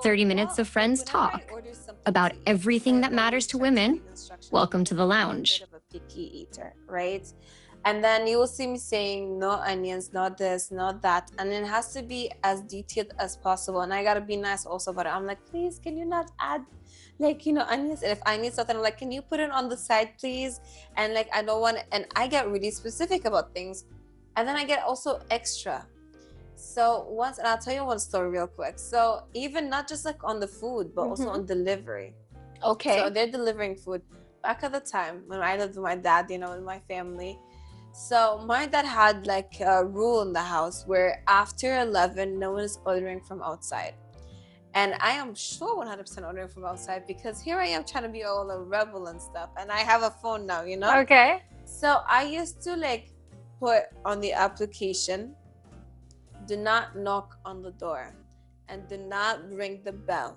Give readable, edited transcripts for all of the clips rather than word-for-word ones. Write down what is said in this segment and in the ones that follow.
30 minutes of friends talk about everything that matters to women. Welcome to the lounge. I'm a picky eater, right? And then you will see me saying no onions, not this, not that, and it has to be as detailed as possible. And I gotta be nice also about it. I'm like, please, can you not add, like, onions? And if I need something, I'm like, can you put it on the side, please? And like, I don't want it. And I get really specific about things, and then I get also extra. So once, and I'll tell you one story real quick. So even not just like on the food, but also on delivery. Okay. So they're delivering food. Back at the time when I lived with my dad, with my family. So my dad had like a rule in the house where after 11, no one is ordering from outside. And I am sure 100% ordering from outside, because here I am trying to be all a rebel and stuff. And I have a phone now, Okay. So I used to like put on the application, do not knock on the door and do not ring the bell.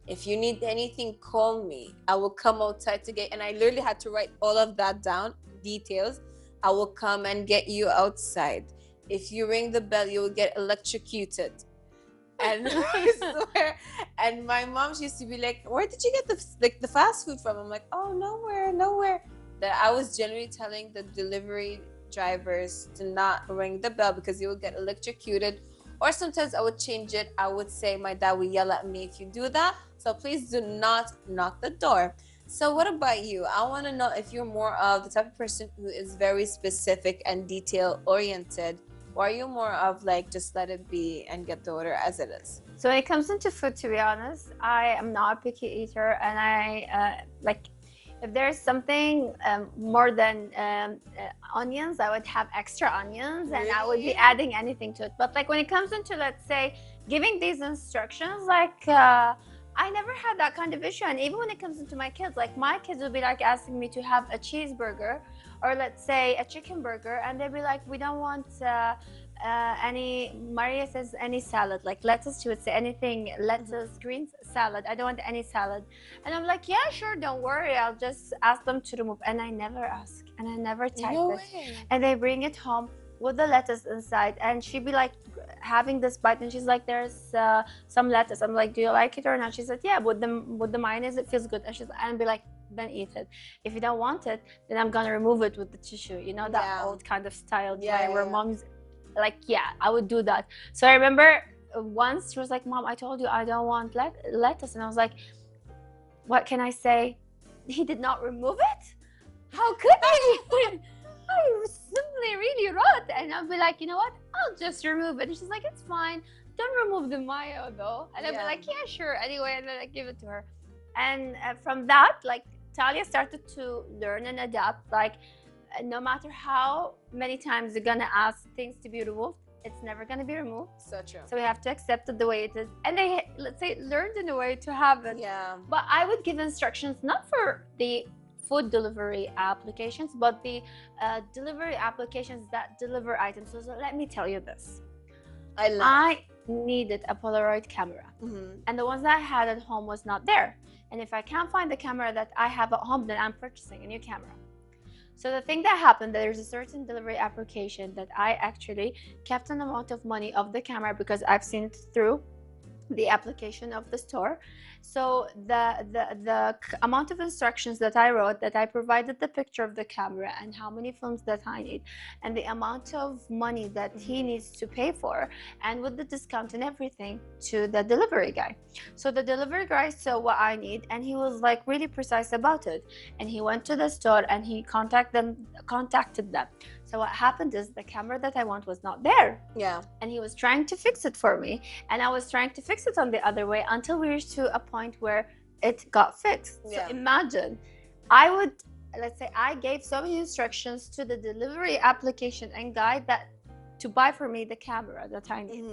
If you need anything, call me. I will come outside to get, and I literally had to write all of that down, details. I will come and get you outside. If you ring the bell, you will get electrocuted. And I swear, and my mom, she used to be like, where did you get the fast food from? I'm like, oh, nowhere. That I was generally telling the delivery drivers to not ring the bell because you will get electrocuted. Or sometimes I would change it. I would say my dad would yell at me if you do that. So please do not knock the door. So what about you? I want to know if you're more of the type of person who is very specific and detail oriented, or are you more of like just let it be and get the order as it is? So when it comes into food, to be honest, I am not a picky eater, and I like, if there's something more than onions, I would have extra onions, and I would be adding anything to it. But like when it comes into, let's say, giving these instructions, like I never had that kind of issue. And even when it comes into my kids, like my kids will be like asking me to have a cheeseburger, or let's say a chicken burger, and they'll be like, we don't want any, Maria says any salad, like lettuce, she would say anything, lettuce, greens, salad, I don't want any salad. And I'm like, yeah, sure, don't worry, I'll just ask them to remove. And I never ask, and I never type it. And they bring it home with the lettuce inside, and she'd be like having this bite, and she's like, there's some lettuce. I'm like, do you like it or not? She said, yeah, with the mayonnaise it feels good. And she's, and be like, then eat it. If you don't want it, then I'm gonna remove it with the tissue, that old kind of style, where mom's like, yeah, I would do that. So I remember once she was like, Mom, I told you I don't want lettuce. And I was like, what can I say? He did not remove it? How could he? I was simply really wrote. And I'll be like, you know what? I'll just remove it. And she's like, it's fine. Don't remove the mayo though. And I'll be like, yeah, sure. Anyway, and then I give it to her. And from that, like, Talia started to learn and adapt. Like, no matter how many times you're gonna ask things to be removed, it's never gonna be removed. So true. So we have to accept it the way it is. And they, let's say, learned in a way to have it. Yeah. But I would give instructions not for the food delivery applications, but the delivery applications that deliver items. So let me tell you this. I needed a Polaroid camera, and the ones that I had at home was not there. And if I can't find the camera that I have at home, then I'm purchasing a new camera. So the thing that happened, there's a certain delivery application that I actually kept an amount of money of the camera, because I've seen it through the application of the store. So the amount of instructions that I wrote, that I provided the picture of the camera and how many films that I need, and the amount of money that he needs to pay for, and with the discount and everything, to the delivery guy. So the delivery guy saw what I need, and he was like really precise about it. And he went to the store and he contacted them. So what happened is the camera that I want was not there. Yeah. And he was trying to fix it for me, and I was trying to fix it on the other way, until we reached to a point where it got fixed. Yeah. So imagine, I would, let's say, I gave so many instructions to the delivery application and guide that to buy for me the camera that I need.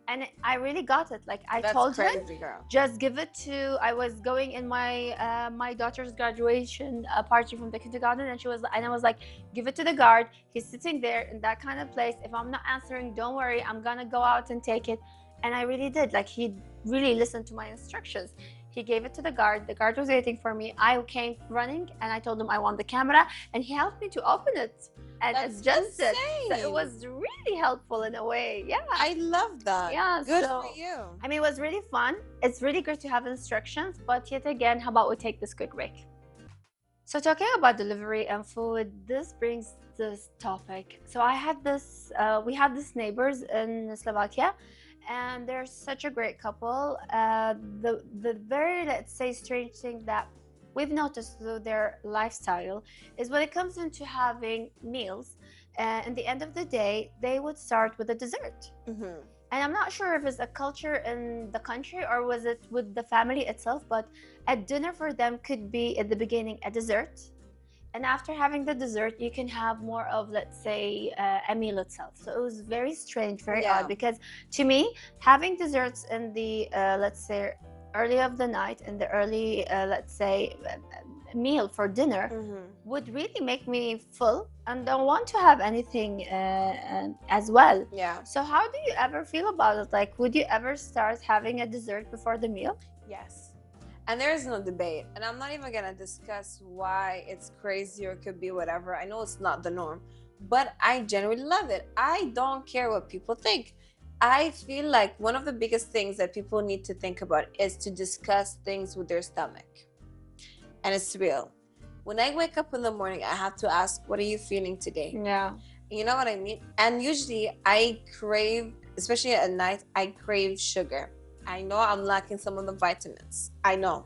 And I really got it. Like, I told him, just give it to, I was going in my my daughter's graduation party from the kindergarten, and I was like, give it to the guard. He's sitting there in that kind of place. If I'm not answering, don't worry, I'm gonna go out and take it. And I really did. Like, he really listened to my instructions. He gave it to the guard. The guard was waiting for me. I came running and I told him I want the camera, and he helped me to open it. and That's adjust it. So insane. it was really helpful in a way. Yeah. I love that. Yeah, Good so, for you. I mean, it was really fun. It's really great to have instructions, but yet again, how about we take this quick break? So talking about delivery and food, this brings this topic. So I had this, we had these neighbors in Slovakia, and they're such a great couple. The very, let's say, strange thing that we've noticed through their lifestyle is when it comes into having meals, in the end of the day, they would start with a dessert. Mm-hmm. And I'm not sure if it's a culture in the country or was it with the family itself, but a dinner for them could be at the beginning a dessert. And after having the dessert, you can have more of, let's say, a meal itself. So it was very strange, very odd, because to me, having desserts in the, let's say, early of the night, in the early, let's say, meal for dinner would really make me full and don't want to have anything as well. Yeah. So how do you ever feel about it? Like, would you ever start having a dessert before the meal? Yes. And there is no debate. And I'm not even going to discuss why it's crazy or could be whatever. I know it's not the norm, but I genuinely love it. I don't care what people think. I feel like one of the biggest things that people need to think about is to discuss things with their stomach. And it's real. When I wake up in the morning, I have to ask, what are you feeling today? Yeah. You know what I mean? And usually I crave, especially at night, I crave sugar. I know I'm lacking some of the vitamins. I know.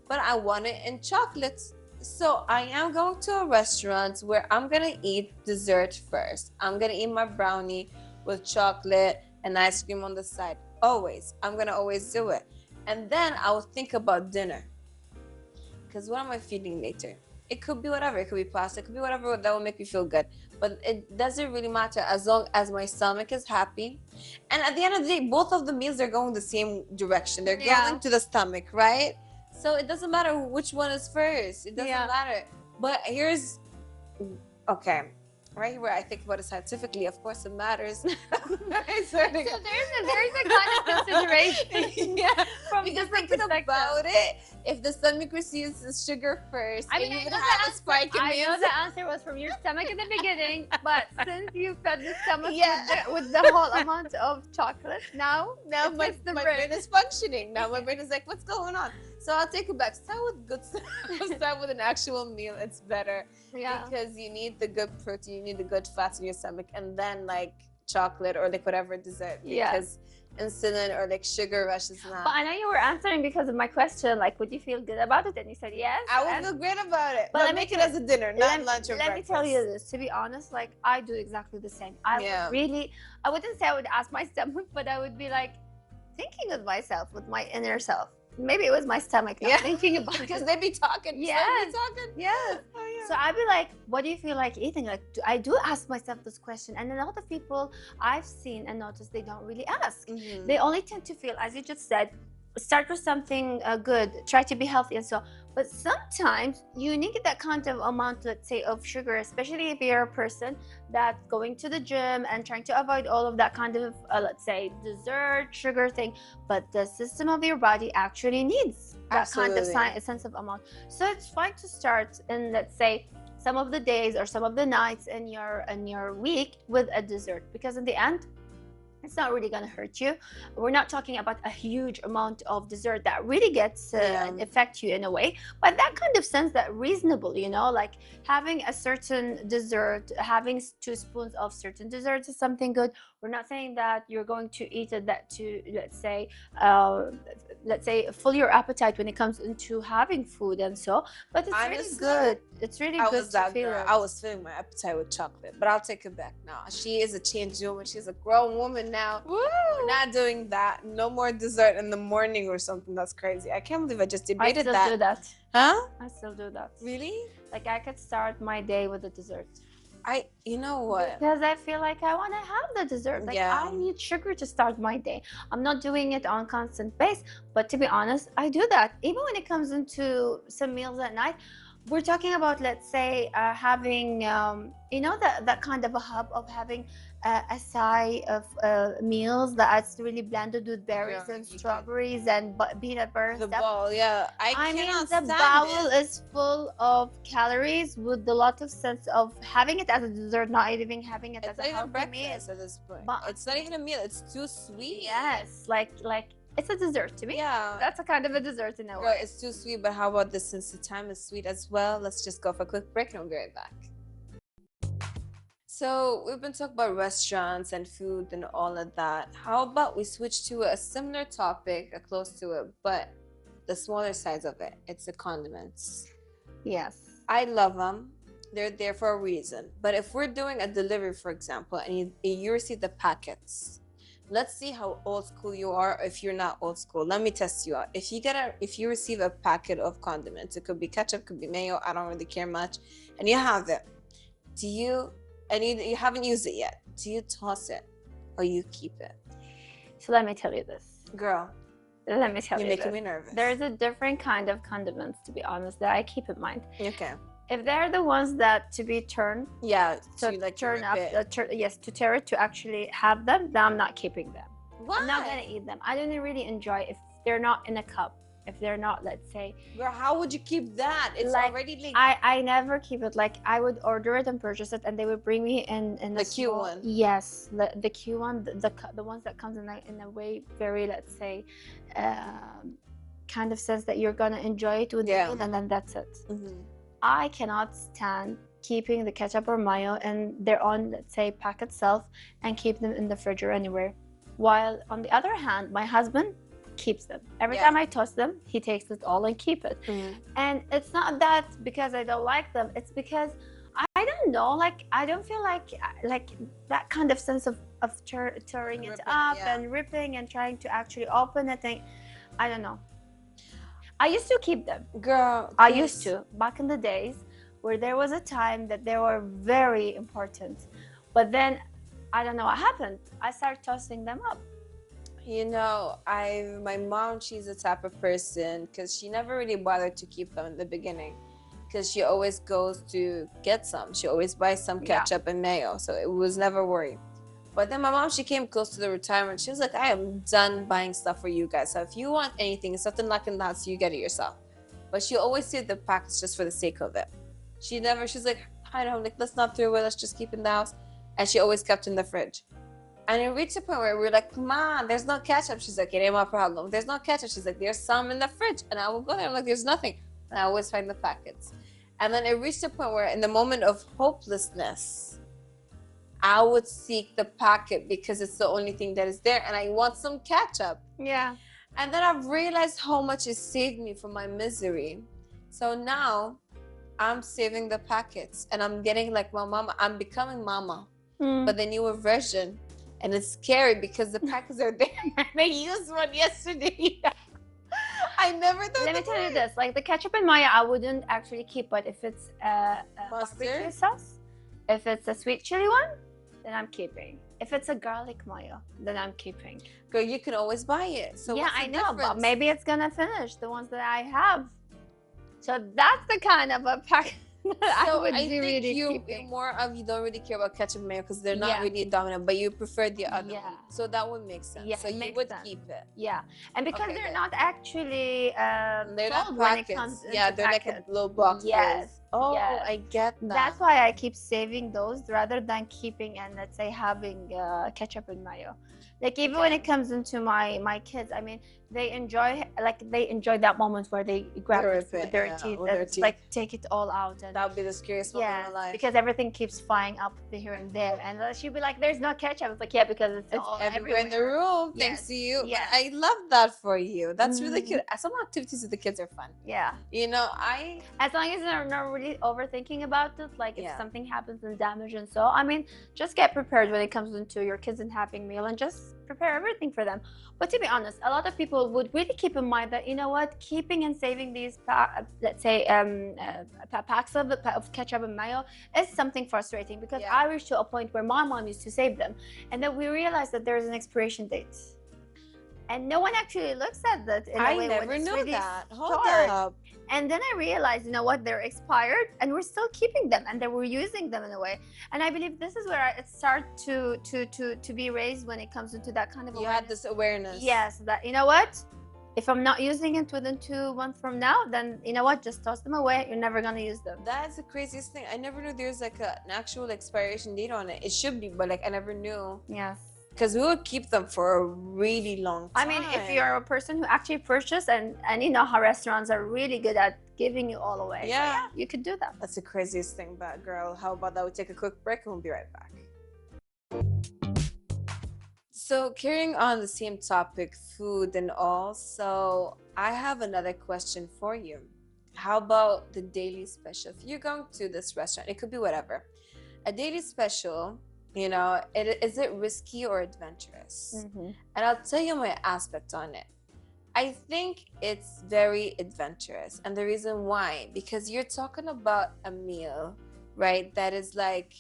But I want it in chocolates. So I am going to a restaurant where I'm going to eat dessert first. I'm going to eat my brownie with chocolate and ice cream on the side. Always. I'm going to always do it. And then I will think about dinner. Because what am I feeding later? It could be whatever. It could be pasta. It could be whatever that will make me feel good. But it doesn't really matter as long as my stomach is happy. And at the end of the day, both of the meals are going the same direction. They're going to the stomach, right? So it doesn't matter which one is first. It doesn't matter. But here's, okay, right here where I think about it scientifically, of course it matters. So there's a kind of consideration from because different thinking perspectives. about it, if the stomach receives the sugar first, I mean, you would have a spike in I meals. know the answer was from your stomach in the beginning, but since you fed the stomach with the whole amount of chocolate, now my brain is functioning. Now my brain is like, what's going on? So I'll take it back. Start with good stuff. Start with an actual meal. It's better because you need the good protein, you need the good fats in your stomach, and then like chocolate or like whatever dessert. Because insulin or like sugar rush is not. But I know you were answering because of my question, like, would you feel good about it? And you said yes. I would feel great about it. But make it as a dinner, not lunch or breakfast. Let me tell you this, to be honest, like I do exactly the same. I wouldn't say I would ask my stomach, but I would be like thinking of myself with my inner self. Maybe it was my stomach not thinking about it. Because they be talking. Yes. Yes. So I'd be like, what do you feel like eating? Like, I do ask myself this question. And a lot of people I've seen and noticed, they don't really ask. They only tend to feel, as you just said, start with something good, try to be healthy and so. But sometimes you need that kind of amount, let's say, of sugar, especially if you're a person that's going to the gym and trying to avoid all of that kind of, let's say, dessert, sugar thing. But the system of your body actually needs that kind of sense of amount. So it's fine to start in, let's say, some of the days or some of the nights in your week with a dessert, because in the end, it's not really going to hurt you. We're not talking about a huge amount of dessert that really gets affect you in a way, but that kind of sense that reasonable, you know, like having a certain dessert, having 2 spoons of certain desserts is something good. We're not saying that you're going to eat it that to, let's say fill your appetite when it comes into having food and so, but it's really good. It's really good to feel it. I was filling my appetite with chocolate, but I'll take it back now. She is a changed woman. She's a grown woman now. Woo! We're not doing that. No more dessert in the morning or something. That's crazy. I can't believe I just debated that. I still do that. Huh? I still do that. Really? Like I could start my day with a dessert. You know what? Because I feel like I want to have the dessert. Like I need sugar to start my day. I'm not doing it on constant base, but to be honest, I do that. Even when it comes into some meals at night, we're talking about, let's say, having, you know, that kind of a hub of having acai of meals that's really blended with berries Yeah, and you can- strawberries and peanut butter and The stuff. ball, yeah. I mean, cannot the stand bowl it. is full of calories with a lot of sense of having it as a dessert, not even having it It's as not a even healthy meal. breakfast at this point. But- It's not even a meal. It's too sweet. Yes, like it's a dessert to me. Yeah. That's a kind of a dessert in a Girl, way. it's too sweet, but how about this? Since the time is sweet as well, let's just go for a quick break and we'll be right back. So we've been talking about restaurants and food and all of that. How about we switch to a similar topic, close to it, but the smaller size of it? It's the condiments. Yes. I love them. They're there for a reason. But if we're doing a delivery, for example, and you receive the packets, let's see how old school you are. If you're not old school, let me test you out. If you receive a packet of condiments, it could be ketchup, could be mayo, I don't really care much, and you have it, and you haven't used it yet, do you toss it or you keep it? So let me tell you this. Girl, Let me tell you're you making this. me nervous. There's a different kind of condiments, to be honest, that I keep in mind. Okay. If they're the ones that to be turned, Yeah, so you like turn up, it. yes, to tear it, to actually have them, then I'm not keeping them. Why? I'm not gonna eat them. I don't really enjoy if they're not in a cup. If they're not, let's say, Girl, how would you keep that? It's like, already like I never keep it. Like, I would order it and purchase it, and they would bring me in The a cute small, one. Yes, the cute one, the ones that comes in a way very, let's say, kind of sense that you're gonna enjoy it with Yeah. the meal, and then that's it. Mhm. I cannot stand keeping the ketchup or mayo and their own, let's say, pack itself, and keep them in the fridge or anywhere. While on the other hand, my husband keeps them. Every Yeah. time I toss them, he takes it all and keep it. Mhm. And it's not that because I don't like them. It's because I don't know. Like, I don't feel like that kind of sense of tearing it Ripping, up yeah. and ripping and trying to actually open it. And I don't know. I used to keep them. Girl, I please. used to back in the days where there was a time that they were very important, but then I don't know what happened. I started tossing them up. You know, my mom, she's the type of person, because she never really bothered to keep them in the beginning, because she always goes to get some. She always buys some Yeah. ketchup and mayo, so it was never worried. But then my mom, she came close to the retirement. She was like, I am done buying stuff for you guys. So if you want anything, it's something like in the house, you get it yourself. But she always saved the packets just for the sake of it. She's like, I don't know, like, let's not throw it, let's just keep it in the house. And she always kept in the fridge. And it reached a point where we were like, come on, there's no ketchup. She's like, it ain't my problem. There's no ketchup. She's like, there's some in the fridge. And I will go there. I'm like, there's nothing. And I always find the packets. And then it reached a point where in the moment of hopelessness, I would seek the packet because it's the only thing that is there. And I want some ketchup. Yeah. And then I've realized how much it saved me from my misery. So now I'm saving the packets and I'm getting like my mama. I'm becoming mama, but the newer version. And it's scary because the packets are there. I used one yesterday. I never thought. Let me tell you this: like the ketchup and mayo, I wouldn't actually keep. But if it's a barbecue Mustard? sauce, if it's a sweet chili one, then I'm keeping. If it's a garlic mayo, then I'm keeping. Girl, you can always buy it. So yeah, what's the I know, but difference? maybe it's gonna finish the ones that I have. So that's the kind of a pack that I So would I be think really you keeping. more of you don't really care about ketchup and mayo because they're not Yeah. really dominant, but you prefer the other Yeah. one. So that would make sense. Yeah, so it you makes would sense. keep it. Yeah, and because Okay, they're good. not actually They're not sold when it packets. comes Yeah, into they're like packets. a little box. Yes, Oh, yes. I get that. That's why I keep saving those rather than keeping and let's say having ketchup and mayo. Like even when it comes into my kids, I mean, they enjoy that moment where they grab They it rip with it, their yeah, teeth with their and teeth. like take it all out and That would be the scariest moment yeah, in my life. because everything keeps flying up here and there, and she'd be like, "There's no ketchup." It's like, yeah, because it's all everywhere in the room, Yes, thanks to you. yes. But I love that for you. That's really Mhm. cute. Some activities with the kids are fun. Yeah, You know, as long as they're not really overthinking about it, like if Yeah. something happens and damage and so, I mean, just get prepared when it comes into your kids and having meal and just prepare everything for them. But to be honest, a lot of people would really keep in mind that, you know what, keeping and saving these let's say packs of ketchup and mayo is something frustrating because Yeah. I reached to a point where my mom used to save them, and then we realized that there's an expiration date. and no one actually looks at that in a way I when never it's knew really that. Hold stored. up. And then I realized, you know what, they're expired and we're still keeping them and then we're using them in a way. And I believe this is where it starts to be raised when it comes into that kind of You awareness. had this awareness. Yes, that, you know what, if I'm not using it within 2 months from now, then you know what, just toss them away. You're never going to use them. That's the craziest thing. I never knew there's like an actual expiration date on it. It should be, but like I never knew. Yes. Because we would keep them for a really long time. I mean, if you're a person who actually purchase and you know how restaurants are really good at giving you all away. Yeah. So yeah, you could do that. That's the craziest thing, but girl, how about that? We take a quick break and we'll be right back. So carrying on the same topic, food and all, so I have another question for you. How about the daily special? If you're going to this restaurant, it could be whatever. A daily special, you know, is it risky or adventurous? Mm-hmm. And I'll tell you my aspect on it. I think it's very adventurous. And the reason why, because you're talking about a meal, right, that is like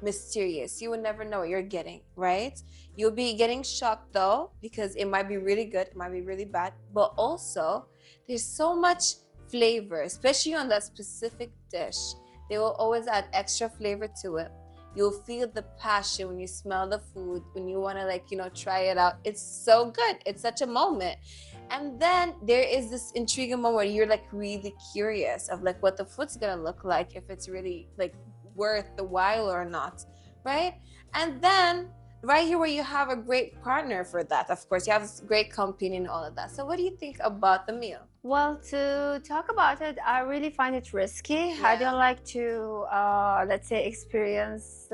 mysterious. You will never know what you're getting, right? You'll be getting shocked though, because it might be really good, it might be really bad, but also there's so much flavor, especially on that specific dish. They will always add extra flavor to it. You'll feel the passion when you smell the food, when you want to like, you know, try it out. It's so good. It's such a moment. And then there is this intriguing moment where you're like really curious of like what the food's gonna look like, if it's really like worth the while or not, right? And then right here where you have a great partner for that, of course, you have this great company and all of that. So what do you think about the meal? Well, to talk about it, I really find it risky. Yeah. I don't like to, let's say, experience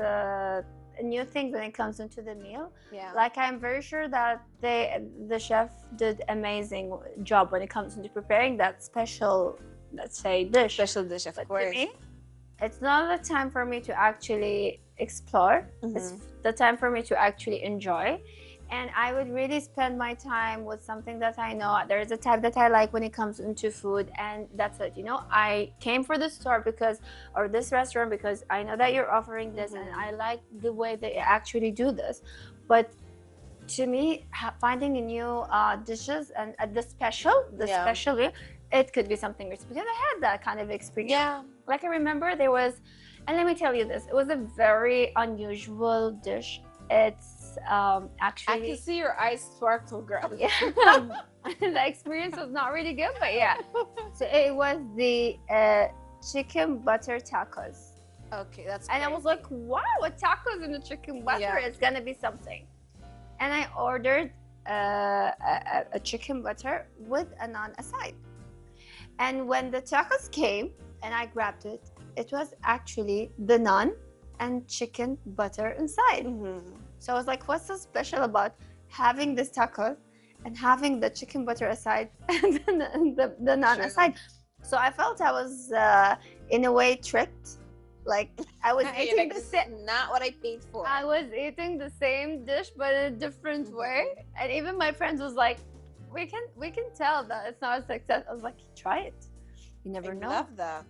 new things when it comes into the meal. Yeah. Like, I'm very sure that the chef did amazing job when it comes into preparing that special, let's say, dish. Special dish, of But course. to me, it's not the time for me to actually explore. Mm-hmm. It's the time for me to actually enjoy. And I would really spend my time with something that I know. There's a type that I like when it comes into food, and that's it. You know, I came for this store because, or this restaurant because I know that you're offering this, and I like the way they actually do this. But to me, finding a new dishes and the special, it could be something rich, because I had that kind of experience. Yeah. Like I remember there was, and let me tell you this, it was a very unusual dish. It's actually, I can see your eyes sparkle, girl. yeah. The experience was not really good, but yeah. So it was the chicken butter tacos. Okay, that's And I was crazy. like, wow, what tacos in the chicken butter? Yeah. It's gonna be something. And I ordered a chicken butter with a naan aside. And when the tacos came and I grabbed it, it was actually the naan and chicken butter inside. So I was like, what's so special about having this tacos and having the chicken butter aside and then the naan aside? So I felt I was in a way tricked. Like I was eating like, the this same. is not what I paid for. I was eating the same dish but in a different way. And even my friends was like, we can tell that it's not a success. I was like, try it. You never know. I love that.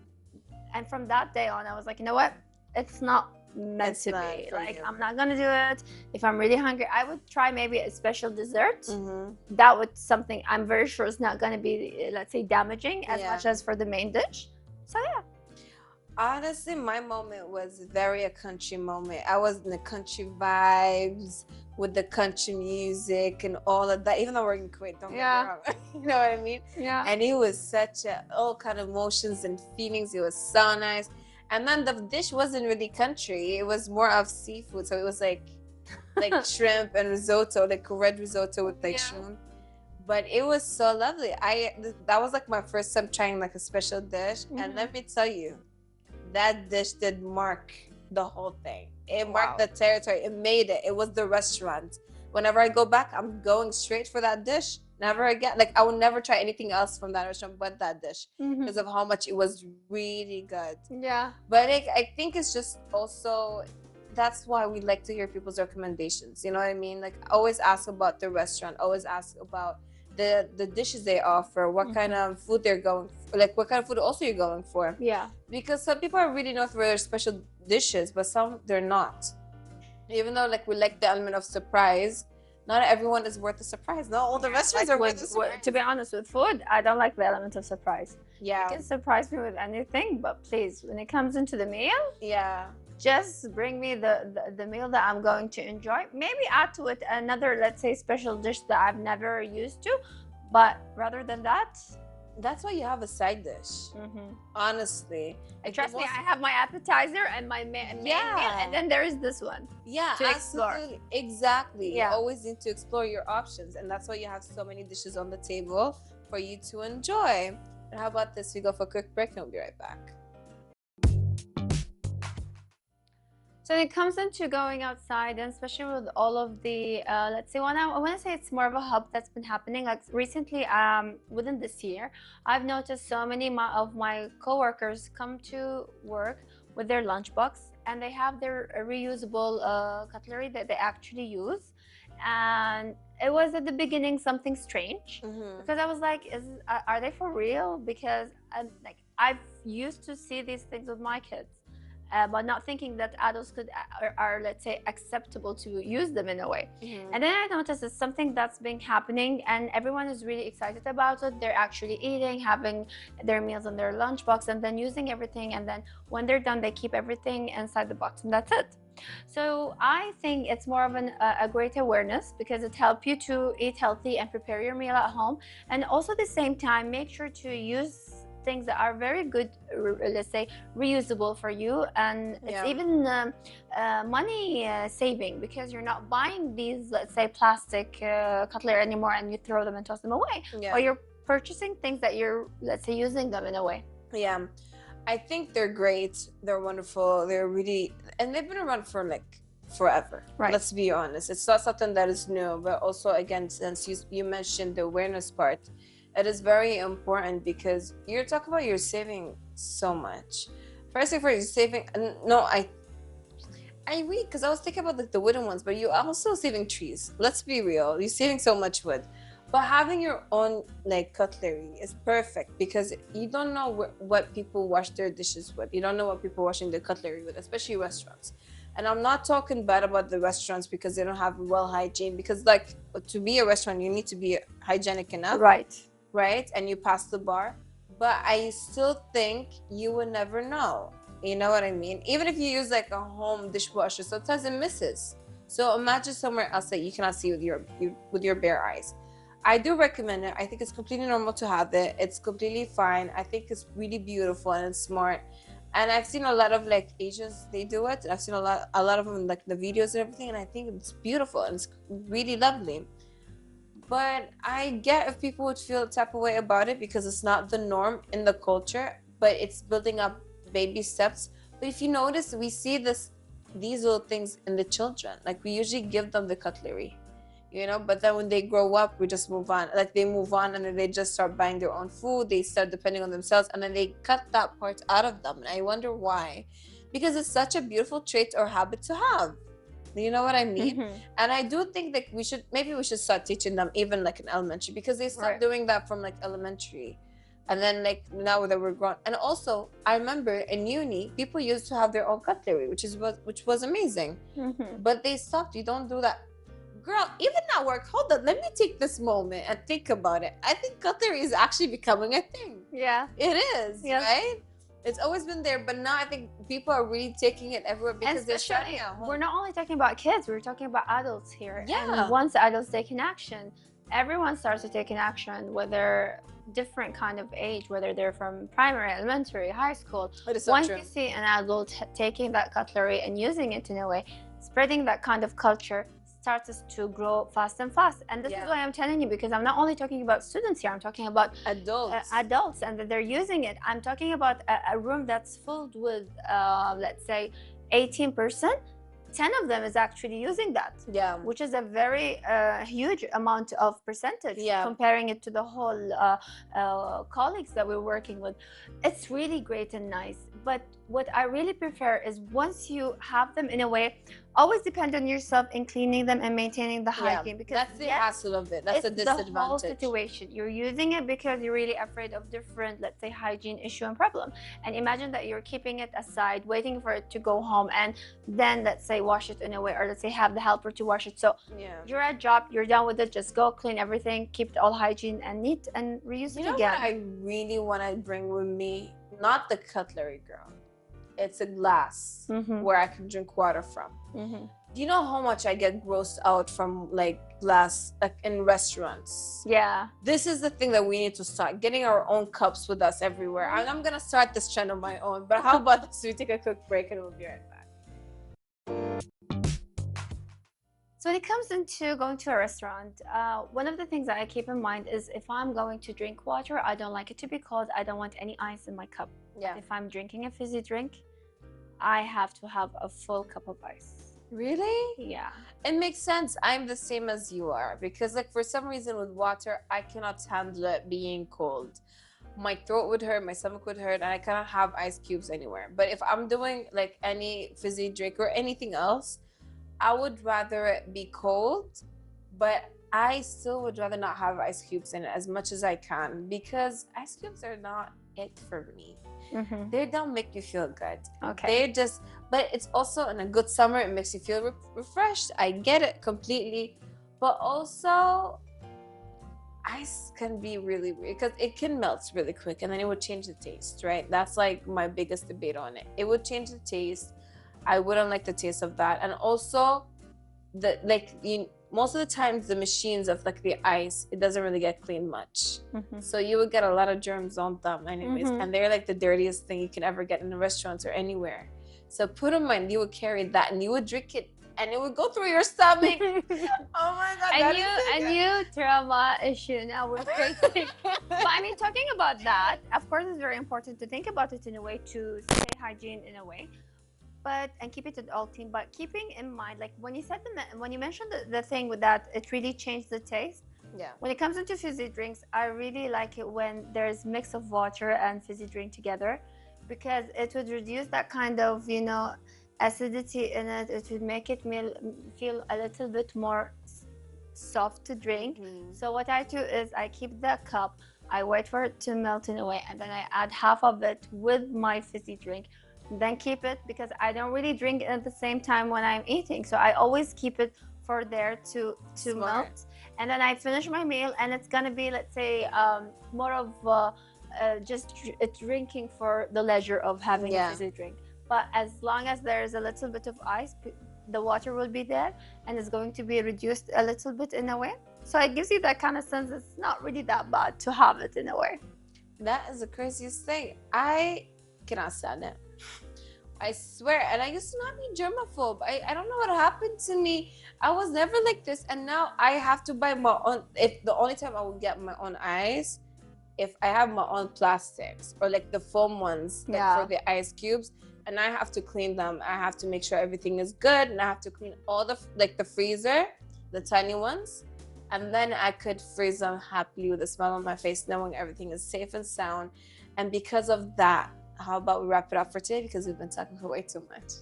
And from that day on, I was like, you know what? It's not meant to be. Like, I'm not gonna do it. If I'm really hungry, I would try maybe a special dessert. That would something I'm very sure is not gonna be, let's say, damaging as much as for the main dish. So yeah. Honestly, my moment was very a country moment. I was in the country vibes with the country music and all of that. Even though we're in Kuwait, don't get me wrong. You know what I mean? Yeah. And it was such all kind of emotions and feelings. It was so nice. And then the dish wasn't really country. It was more of seafood. So it was like shrimp and risotto, like red risotto with like shrimp. But it was so lovely. That was like my first time trying like a special dish. And let me tell you, that dish did mark the whole thing. It marked the territory. It made it. It was the restaurant. Whenever I go back, I'm going straight for that dish. Never again. Like I will never try anything else from that restaurant but that dish because of how much it was really good. Yeah. But I think it's just also, that's why we like to hear people's recommendations. You know what I mean? Like always ask about the restaurant. Always ask about the dishes they offer, what kind of food they're going for, like what kind of food also you're going for. Yeah. Because some people are really known for their special dishes, but some they're not. Even though like we like the element of surprise, not everyone is worth a surprise. Not all the restaurants Like are worth a surprise. to be honest, with food, I don't like the element of surprise. Yeah. You can surprise me with anything, but please, when it comes into the meal, Yeah. just bring me the meal that I'm going to enjoy. Maybe add to it another, let's say, special dish that I've never used to. But rather than that, that's why you have a side dish. Honestly. And trust me, I have my appetizer and my main meal, and then there is this one. Yeah, to explore. absolutely. Exactly. Yeah. You always need to explore your options. And that's why you have so many dishes on the table for you to enjoy. And how about this? We go for a quick break and we'll be right back. So when it comes into going outside, and especially with all of the, let's say, I want to say it's more of a hub that's been happening. Like recently, within this year, I've noticed so many of my coworkers come to work with their lunchbox, and they have their reusable cutlery that they actually use. And it was at the beginning something strange, because I was like, are they for real? Because I've used to see these things with my kids. But not thinking that adults are, let's say, acceptable to use them in a way. And then I noticed it's something that's been happening, and everyone is really excited about it. They're actually eating, having their meals in their lunchbox, and then using everything. And then when they're done, they keep everything inside the box, and that's it. So I think it's more of a great awareness, because it helps you to eat healthy and prepare your meal at home. And also at the same time, make sure to use things that are very good, let's say, reusable for you. And it's even money saving, because you're not buying these, let's say, plastic cutlery anymore and you throw them and toss them away. Or you're purchasing things that you're, let's say, using them in a way. Yeah, I think they're great. They're wonderful. They're really, and they've been around for like forever. Right. Let's be honest. It's not something that is new, but also, again, since you mentioned the awareness part, it is very important, because you're talking about you're saving so much. First thing first, you're saving. No, I read, because I was thinking about like the wooden ones, but you're also saving trees. Let's be real. You're saving so much wood. But having your own like cutlery is perfect, because you don't know what people wash their dishes with. You don't know what people washing their cutlery with, especially restaurants. And I'm not talking bad about the restaurants because they don't have well hygiene, because like to be a restaurant, you need to be hygienic enough. Right, and you pass the bar, but I still think you would never know. You know what I mean? Even if you use like a home dishwasher, sometimes it misses. So imagine somewhere else that you cannot see with your bare eyes. I do recommend it. I think it's completely normal to have it. It's completely fine. I think it's really beautiful and it's smart. And I've seen a lot of like Asians, they do it. I've seen a lot of them, like the videos and everything, and I think it's beautiful and it's really lovely. But I get if people would feel a type of way about it, because it's not the norm in the culture, but it's building up baby steps. But if you notice, we see these little things in the children. Like we usually give them the cutlery, you know, but then when they grow up, we just move on. Like they move on and then they just start buying their own food. They start depending on themselves, and then they cut that part out of them. And I wonder why, because it's such a beautiful trait or habit to have. You know what I mean? And I do think that we should start teaching them even like in elementary, because they start doing that from like elementary. And then like now that we're grown. And also I remember in uni, people used to have their own cutlery, which was amazing. But they stopped. You don't do that. Girl, even at work, hold on, let me take this moment and think about it. I think cutlery is actually becoming a thing. Yeah. It is, right? It's always been there, but now I think people are really taking it everywhere, because they're shutting at home. We're not only talking about kids, we're talking about adults here. Yeah. And once adults take an action, everyone starts to take an action, whether different kind of age, whether they're from primary, elementary, high school. Once you see an adult taking that cutlery and using it in a way, spreading that kind of culture starts to grow fast and fast. And this is why I'm telling you, because I'm not only talking about students here, I'm talking about adults, and that they're using it. I'm talking about a room that's filled with let's say 18%. 10 of them is actually using that, which is a very huge amount of percentage, comparing it to the whole colleagues that we're working with. It's really great and nice, but what I really prefer is once you have them in a way, always depend on yourself in cleaning them and maintaining the hygiene, because that's the hassle of it. That's the disadvantage. The whole situation. You're using it because you're really afraid of different, let's say, hygiene issue and problem. And imagine that you're keeping it aside, waiting for it to go home, and then let's say wash it in a way, or let's say have the helper to wash it. So you're at job, you're done with it, just go clean everything, keep it all hygiene and neat, and reuse it again. You know what I really want to bring with me? Not the cutlery, girl. It's a glass where I can drink water from. Do you know how much I get grossed out from like glass, like in restaurants? Yeah. This is the thing that we need to start, getting our own cups with us everywhere. And I'm gonna start this trend on my own. But how about this? We take a quick break and we'll be right back. So when it comes into going to a restaurant, one of the things that I keep in mind is if I'm going to drink water, I don't like it to be cold. I don't want any ice in my cup. Yeah. If I'm drinking a fizzy drink, I have to have a full cup of ice. Really? Yeah. It makes sense. I'm the same as you are, because like for some reason with water, I cannot handle it being cold. My throat would hurt, my stomach would hurt, and I cannot have ice cubes anywhere. But if I'm doing like any fizzy drink or anything else, I would rather it be cold, but I still would rather not have ice cubes in it as much as I can, because ice cubes are not it for me. They don't make you feel good. Okay. They're just, but it's also in a good summer, it makes you feel refreshed. I get it completely. But also, ice can be really weird because it can melt really quick and then it would change the taste, right? That's like my biggest debate on it. It would change the taste. I wouldn't like the taste of that. And also, most of the times the machines of like the ice, it doesn't really get cleaned much. So you would get a lot of germs on them anyways. And they're like the dirtiest thing you can ever get in the restaurants or anywhere. So put in mind, you would carry that and you would drink it and it would go through your stomach. Oh my God. And you trauma issue now we're crazy. But I mean, talking about that, of course it's very important to think about it in a way to stay hygiene in a way. And keep it all clean, but keeping in mind, like when you mentioned the thing with that, it really changed the taste. Yeah. When it comes into fizzy drinks, I really like it when there's mix of water and fizzy drink together, because it would reduce that kind of, you know, acidity in it. It would make it feel a little bit more soft to drink. So what I do is I keep the cup, I wait for it to melt in a way, and then I add half of it with my fizzy drink. Then keep it, because I don't really drink it at the same time when I'm eating, so I always keep it for there to melt, and then I finish my meal, and it's gonna be, let's say, more of just drinking for the leisure of having a fizzy drink. But as long as there's a little bit of ice, the water will be there and it's going to be reduced a little bit in a way, so it gives you that kind of sense it's not really that bad to have it in a way. That is the craziest thing. I cannot stand it. I swear. And I used to not be germaphobe. I don't know what happened to me. I was never like this, and now I have to buy my own. If the only time I will get my own ice, if I have my own plastics or like the foam ones, like for the ice cubes, and I have to clean them. I have to make sure everything is good, and I have to clean all the the freezer, the tiny ones, and then I could freeze them happily with a smile on my face, knowing everything is safe and sound. And because of that, how about we wrap it up for today, because we've been talking for way too much.